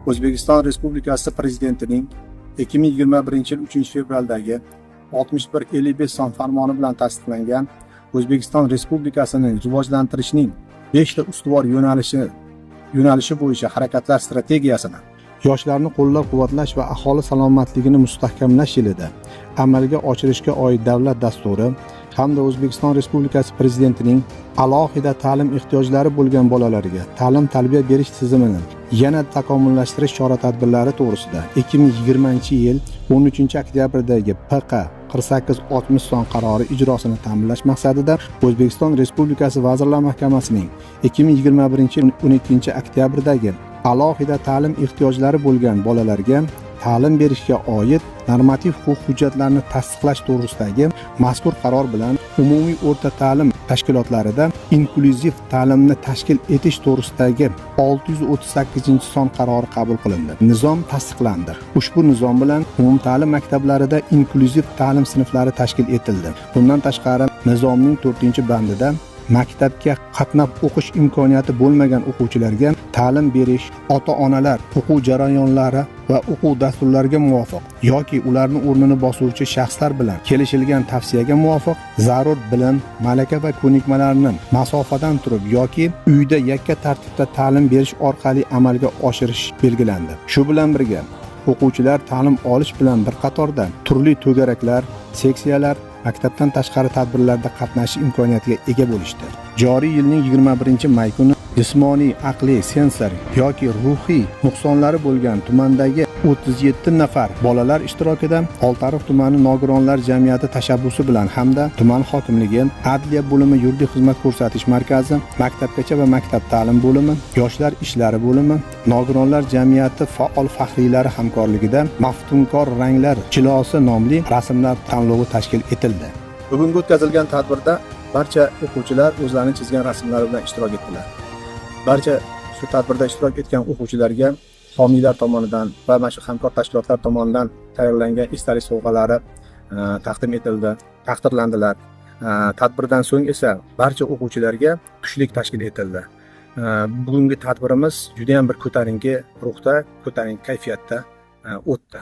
O'zbekiston Respublikasi Prezidentining 2021 yil 3 fevraldagi 6155 son farmoni bilan tasdiqlangan O'zbekiston Respublikasining rivojlantirishning 5 ta ustuvor yo'nalishi bo'yicha harakatlar strategiyasini yoshlarni qo'llab-quvvatlash va aholi salomatligini mustahkamlash yilida amalga oshirishga oid davlat dasturi hamda O'zbekiston Respublikasi Prezidentining alohida ta'lim ehtiyojlari bo'lgan bolalarga ta'lim-tarbiya berish tizimini yana takomillashtirish chora-tadbirlari to'g'risida 2020 yil 13 oktyabrdagi PQ 4860 son qarori ijrosini ta'minlash maqsadida O'zbekiston Respublikasi Vazirlar Mahkamasining 2021 yil 12 oktyabrdagi alohida ta'lim ehtiyojlari bo'lgan bolalarga ta'lim berishga oid normativ huquq hujjatlarini tasdiqlash to'g'risidagi mazkur qaror bilan umumiy o'rta ta'lim tashkilotlarida inklyuziv ta'limni tashkil etish to'g'risidagi 638-son qarori qabul qilindi. Nizom tasdiqlandi. Ushbu nizom bilan umumta'lim maktablarida inklyuziv ta'lim sinflari tashkil etildi. Bundan tashqari, nizomning 4-bandida maktabga qatnab o'qish imkoniyati bo'lmagan o'quvchilarga ta'lim berish ota-onalar o'quv jarayonlari va o'quv dasturlariga muvofiq yoki ularni o'rnini bosuvchi shaxslar bilan kelishilgan tavsiyaga muvofiq zarur bilim, malaka va ko'nikmalarni masofadan turib yoki uyda yakka tartibda ta'lim berish orqali amalga oshirish belgilandi. Shu bilan birga o'quvchilar ta'lim olish bilan bir qatorda turli to'garaklar, seksiyalar, maktabdan tashqari tadbirlarda qatnashish imkoniyatiga ega bo'lishdi. Joriy yilning 21-may kuni jismoniy, aqliy, sensori yoki ruhiy nuqsonlari bo'lgan tumandagi 37 nafar bolalar ishtirokida Oltiariq tumani nogironlar jamiyati tashabbusi bilan hamda tuman hokimligi, adliya bo'limi, yuridik xizmat ko'rsatish markazi, maktabgacha va maktab ta'lim bo'limi, yoshlar ishlari bo'limi, nogironlar jamiyati faol faxriylari hamkorligida Maftunkor ranglar jilosi nomli rasmlar tanlovi tashkil etildi. Bugungi o'tkazilgan tadbirda barcha o'quvchilar o'zlarining chizgan rasmlari bilan ishtirok etdilar. Barcha shu tadbirda ishtirok etgan o'quvchilarga homiylar tomonidan va mana shu hamkor tashkilotlar tomonidan tayyorlangan esdalik sovg'alari taqdim etildi, taqdirlandilar. Tadbirdan so'ng esa barcha o'quvchilarga tushlik tashkil etildi. Bugungi tadbirimiz juda ham bir ko'tarinki ruhda, ko'tarinki kayfiyatda o'tdi.